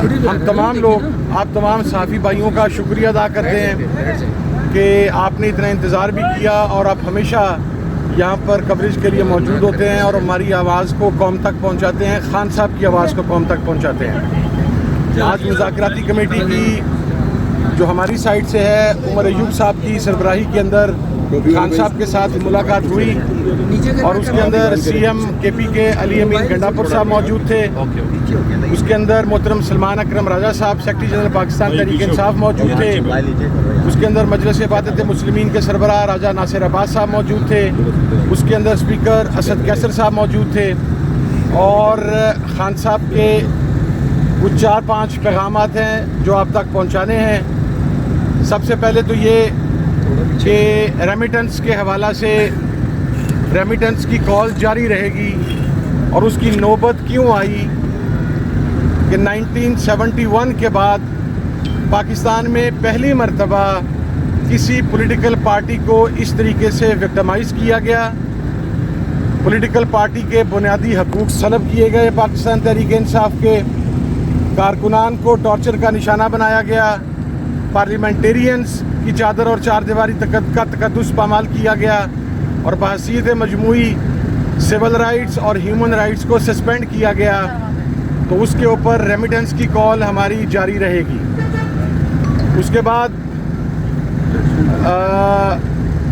ہم تمام لوگ آپ تمام صحافی بھائیوں کا شکریہ ادا کرتے ہیں کہ آپ نے اتنا انتظار بھی کیا اور آپ ہمیشہ یہاں پر کوریج کے لیے موجود ہوتے ہیں اور ہماری آواز کو قوم تک پہنچاتے ہیں، خان صاحب کی آواز کو قوم تک پہنچاتے ہیں۔ آج مذاکراتی کمیٹی کی جو ہماری سائٹ سے ہے، عمر ایوب صاحب کی سربراہی کے اندر خان صاحب کے ساتھ ملاقات ہوئی اور اس کے اندر سی ایم کے پی کے علی امین گنڈاپور صاحب موجود تھے، اس کے اندر محترم سلمان اکرم راجہ صاحب سیکرٹری جنرل پاکستان تحریک انصاف موجود تھے، اس کے اندر مجلس عبادت مسلمین کے سربراہ راجہ ناصر عباس صاحب موجود تھے، اس کے اندر اسپیکر اسد کیسر صاحب موجود تھے اور خان صاحب کے کچھ 4-5 پیغامات ہیں جو آپ تک پہنچانے ہیں۔ سب سے پہلے تو یہ کہ ریمیٹنس کے حوالہ سے ریمیٹنس کی کال جاری رہے گی اور اس کی نوبت کیوں آئی کہ 1971 کے بعد پاکستان میں پہلی مرتبہ کسی پولیٹیکل پارٹی کو اس طریقے سے وکٹمائز کیا گیا، پولیٹیکل پارٹی کے بنیادی حقوق سلب کیے گئے، پاکستان تحریک انصاف کے کارکنان کو ٹارچر کا نشانہ بنایا گیا، پارلیمنٹیرینز کی چادر اور چار دیواری کا تقدس پامال کیا گیا اور بحیثیت مجموعی سول رائٹس اور ہیومن رائٹس کو سسپینڈ کیا گیا، تو اس کے اوپر ریمیٹنس کی کال ہماری جاری رہے گی۔ اس کے بعد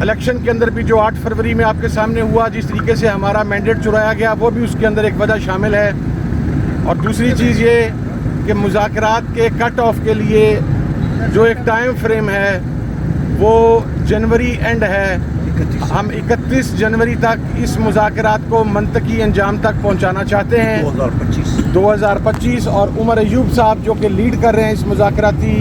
الیکشن کے اندر بھی جو 8 فروری میں آپ کے سامنے ہوا، جس طریقے سے ہمارا مینڈیٹ چرایا گیا، وہ بھی اس کے اندر ایک وجہ شامل ہے۔ اور دوسری چیز یہ کہ مذاکرات کے کٹ آف کے لیے جو ایک ٹائم فریم ہے وہ جنوری اینڈ ہے، ہم 31 جنوری تک اس مذاکرات کو منطقی انجام تک پہنچانا چاہتے ہیں 2025 اور عمر ایوب صاحب جو کہ لیڈ کر رہے ہیں اس مذاکراتی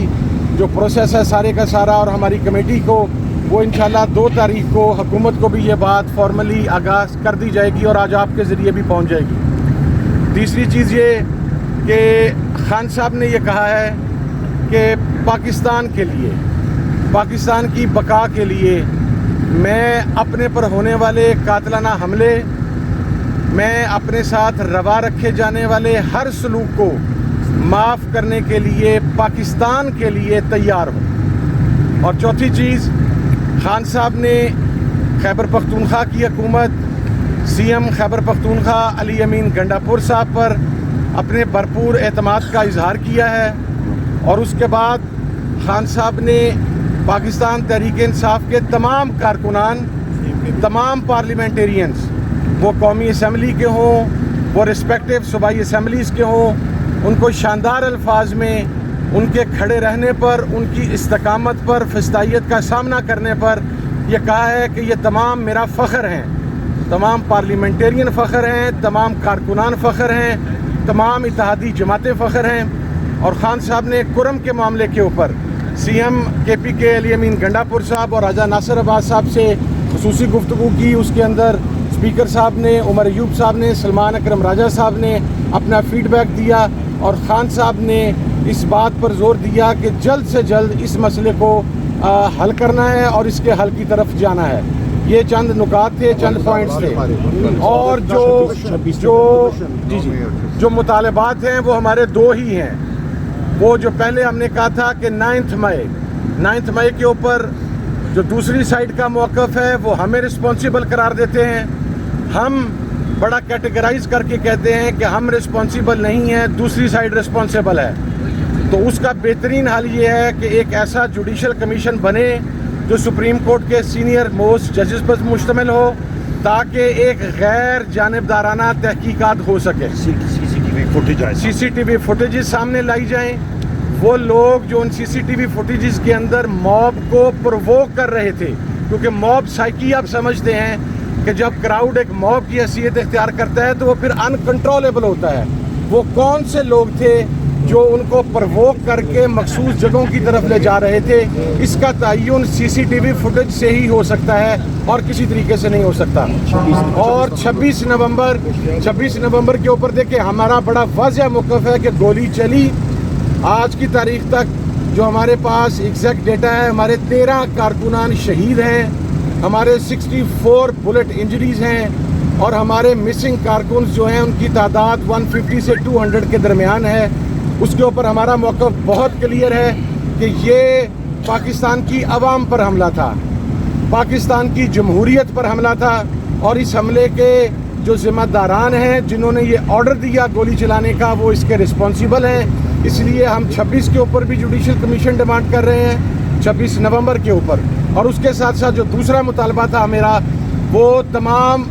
جو پروسیس ہے سارے کا سارا، اور ہماری کمیٹی کو وہ انشاءاللہ 2 تاریخ کو حکومت کو بھی یہ بات فارملی آغاز کر دی جائے گی اور آج آپ کے ذریعے بھی پہنچ جائے گی۔ تیسری چیز یہ کہ خان صاحب نے یہ کہا ہے کہ پاکستان کے لیے، پاکستان کی بقا کے لیے میں اپنے پر ہونے والے قاتلانہ حملے، میں اپنے ساتھ روا رکھے جانے والے ہر سلوک کو معاف کرنے کے لیے پاکستان کے لیے تیار ہوں۔ اور چوتھی چیز، خان صاحب نے خیبر پختونخوا کی حکومت، سی ایم خیبر پختونخوا علی امین گنڈاپور صاحب پر اپنے بھرپور اعتماد کا اظہار کیا ہے اور اس کے بعد خان صاحب نے پاکستان تحریک انصاف کے تمام کارکنان، تمام پارلیمنٹیرینز، وہ قومی اسمبلی کے ہوں، وہ رسپیکٹیو صوبائی اسمبلیز کے ہوں، ان کو شاندار الفاظ میں ان کے کھڑے رہنے پر، ان کی استقامت پر، فسطائیت کا سامنا کرنے پر یہ کہا ہے کہ یہ تمام میرا فخر ہیں، تمام پارلیمنٹیرین فخر ہیں، تمام کارکنان فخر ہیں، تمام اتحادی جماعتیں فخر ہیں۔ اور خان صاحب نے کرم کے معاملے کے اوپر سی ایم کے پی کے علی امین گنڈاپور صاحب اور راجہ ناصر عباس صاحب سے خصوصی گفتگو کی، اس کے اندر اسپیکر صاحب نے، عمر ایوب صاحب نے، سلمان اکرم راجہ صاحب نے اپنا فیڈ بیک دیا اور خان صاحب نے اس بات پر زور دیا کہ جلد سے جلد اس مسئلے کو حل کرنا ہے اور اس کے حل کی طرف جانا ہے۔ یہ چند نکات تھے، چند پوائنٹس تھے، اور جو مطالبات ہیں وہ ہمارے 2 ہی ہیں۔ وہ جو پہلے ہم نے کہا تھا کہ 9 مئی کے اوپر جو دوسری سائڈ کا موقف ہے وہ ہمیں رسپانسیبل قرار دیتے ہیں، ہم بڑا کیٹیگرائز کر کے کہتے ہیں کہ ہم رسپانسیبل نہیں ہیں، دوسری سائڈ رسپانسیبل ہے۔ تو اس کا بہترین حل یہ ہے کہ ایک ایسا جوڈیشل کمیشن بنے جو سپریم کورٹ کے سینئر موسٹ ججز پر مشتمل ہو تاکہ ایک غیر جانبدارانہ تحقیقات ہو سکے، سی سی ٹی وی فوٹیجز سامنے لائی جائیں۔ وہ لوگ جو ان سی سی ٹی وی فوٹیجز کے اندر موب کو پرووک کر رہے تھے، کیونکہ موب سائیکی آپ سمجھتے ہیں کہ جب کراؤڈ ایک موب کی حیثیت اختیار کرتا ہے تو وہ پھر انکنٹرولیبل ہوتا ہے، وہ کون سے لوگ تھے جو ان کو پرووک کر کے مخصوص جگہوں کی طرف لے جا رہے تھے، اس کا تعین سی سی ٹی وی فوٹیج سے ہی ہو سکتا ہے اور کسی طریقے سے نہیں ہو سکتا۔ اور 26 نومبر کے اوپر دیکھیں ہمارا بڑا واضح موقف ہے کہ گولی چلی، آج کی تاریخ تک جو ہمارے پاس ایگزیکٹ ڈیٹا ہے، ہمارے 13 کارکنان شہید ہیں، ہمارے 64 بلٹ انجریز ہیں اور ہمارے مسنگ کارکنز جو ہیں ان کی تعداد 150 سے 200 کے درمیان ہے۔ اس کے اوپر ہمارا موقف بہت کلیئر ہے کہ یہ پاکستان کی عوام پر حملہ تھا، پاکستان کی جمہوریت پر حملہ تھا، اور اس حملے کے جو ذمہ داران ہیں جنہوں نے یہ آرڈر دیا گولی چلانے کا وہ اس کے رسپانسیبل ہیں۔ اس لیے ہم 26 کے اوپر بھی جوڈیشل کمیشن ڈیمانڈ کر رہے ہیں، 26 نومبر کے اوپر، اور اس کے ساتھ ساتھ جو دوسرا مطالبہ تھا میرا وہ تمام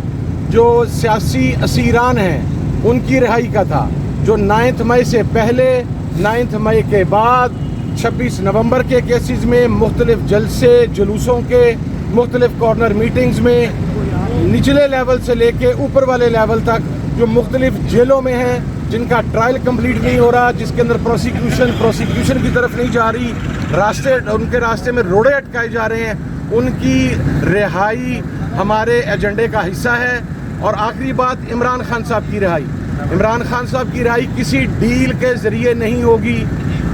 جو سیاسی اسیران ہیں ان کی رہائی کا تھا، جو 9 مئی سے پہلے، 9 مئی کے بعد، 26 نومبر کے کیسز میں مختلف جلسے جلوسوں کے، مختلف کارنر میٹنگز میں، نچلے لیول سے لے کے اوپر والے لیول تک جو مختلف جیلوں میں ہیں، جن کا ٹرائل کمپلیٹ نہیں ہو رہا، جس کے اندر پروسیکیوشن کی طرف نہیں جا رہی، ان کے راستے میں روڑے اٹکائے جا رہے ہیں، ان کی رہائی ہمارے ایجنڈے کا حصہ ہے۔ اور آخری بات، عمران خان صاحب کی رہائی۔ عمران خان صاحب کی رہائی کسی ڈیل کے ذریعے نہیں ہوگی،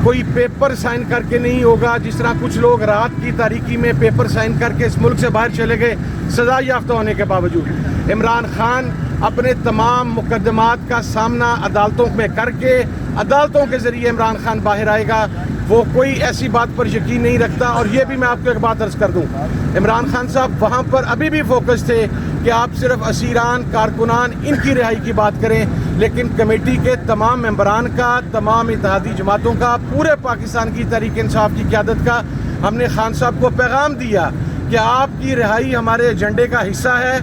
کوئی پیپر سائن کر کے نہیں ہوگا، جس طرح کچھ لوگ رات کی تاریکی میں پیپر سائن کر کے اس ملک سے باہر چلے گئے سزا یافتہ ہونے کے باوجود۔ عمران خان اپنے تمام مقدمات کا سامنا عدالتوں میں کر کے، عدالتوں کے ذریعے عمران خان باہر آئے گا۔ وہ کوئی ایسی بات پر یقین نہیں رکھتا، اور یہ بھی میں آپ کو ایک بات عرض کر دوں، عمران خان صاحب وہاں پر ابھی بھی فوکس تھے کہ آپ صرف اسیران، کارکنان، ان کی رہائی کی بات کریں، لیکن کمیٹی کے تمام ممبران کا، تمام اتحادی جماعتوں کا، پورے پاکستان کی تحریک انصاف کی قیادت کا ہم نے خان صاحب کو پیغام دیا کہ آپ کی رہائی ہمارے ایجنڈے کا حصہ ہے۔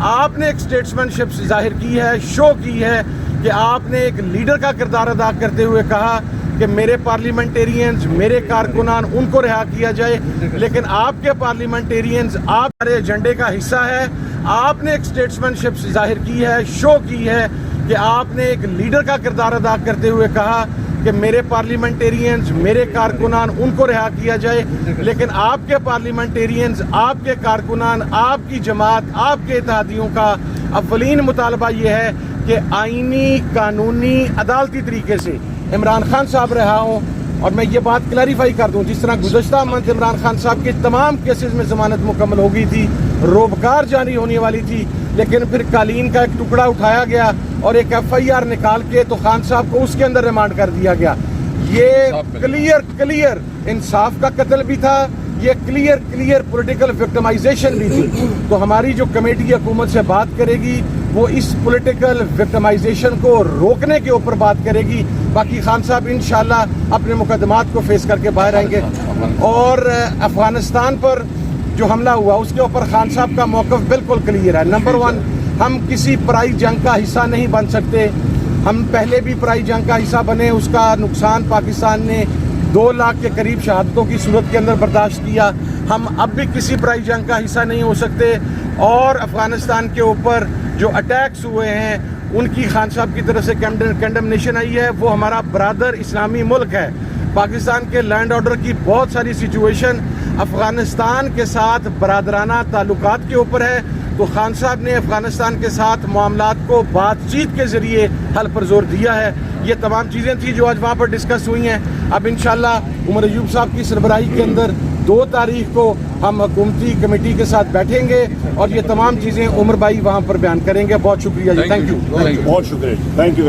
آپ نے ایک اسٹیٹسمین شپ ظاہر کی ہے، شو کی ہے کہ آپ نے ایک لیڈر کا کردار ادا کرتے ہوئے کہا کہ میرے پارلیمنٹیرینز، میرے کارکنان، ان کو رہا کیا جائے، لیکن آپ کے پارلیمنٹیرینز آپ ہمارے ایجنڈے کا حصہ ہے۔ آپ نے ایک اسٹیٹسمین شپ ظاہر کی ہے، شو کی ہے کہ آپ نے ایک لیڈر کا کردار ادا کرتے ہوئے کہا کہ میرے پارلیمنٹیرینز، میرے کارکنان، ان کو رہا کیا جائے، لیکن آپ کے پارلیمنٹیرینز، آپ کے کارکنان، آپ کی جماعت، آپ کے اتحادیوں کا اولین مطالبہ یہ ہے کہ آئینی، قانونی، عدالتی طریقے سے عمران خان صاحب رہا ہوں۔ اور میں یہ بات کلیریفائی کر دوں، جس طرح گزشتہ منتھ عمران خان صاحب کے تمام کیسز میں ضمانت مکمل ہو گئی تھی، روبکار جاری ہونے والی تھی، لیکن پھر قالین کا ایک ٹکڑا اٹھایا گیا اور ایک FIR نکال کے تو خان صاحب کو اس کے اندر ریمانڈ کر دیا گیا۔ یہ کلیئر انصاف کا قتل بھی تھا، یہ کلیئر پولیٹیکل وکٹمائزیشن بھی تھی۔ تو ہماری جو کمیٹی حکومت سے بات کرے گی وہ اس پولیٹیکل وکٹمائزیشن کو روکنے کے اوپر بات کرے گی۔ باقی خان صاحب انشاءاللہ اپنے مقدمات کو فیس کر کے باہر آئیں گے۔ اور افغانستان پر جو حملہ ہوا اس کے اوپر خان صاحب کا موقف بالکل کلیئر ہے۔ نمبر 1، ہم کسی پرائی جنگ کا حصہ نہیں بن سکتے۔ ہم پہلے بھی پرائی جنگ کا حصہ بنے، اس کا نقصان پاکستان نے 2 لاکھ کے قریب شہادتوں کی صورت کے اندر برداشت کیا۔ ہم اب بھی کسی پرائی جنگ کا حصہ نہیں ہو سکتے، اور افغانستان کے اوپر جو اٹیکس ہوئے ہیں ان کی خان صاحب کی طرف سے کنڈمنیشن آئی ہے۔ وہ ہمارا برادر اسلامی ملک ہے۔ پاکستان کے لینڈ آرڈر کی بہت ساری سچویشن افغانستان کے ساتھ برادرانہ تعلقات کے اوپر ہے، تو خان صاحب نے افغانستان کے ساتھ معاملات کو بات چیت کے ذریعے حل پر زور دیا ہے۔ یہ تمام چیزیں تھیں جو آج وہاں پر ڈسکس ہوئی ہیں۔ اب انشاءاللہ عمر ایوب صاحب کی سربراہی کے اندر 2 تاریخ کو ہم حکومتی کمیٹی کے ساتھ بیٹھیں گے اور یہ تمام چیزیں عمر بھائی وہاں پر بیان کریں گے۔ بہت شکریہ جی، تھینک یو۔ بہت شکریہ، تھینک یو۔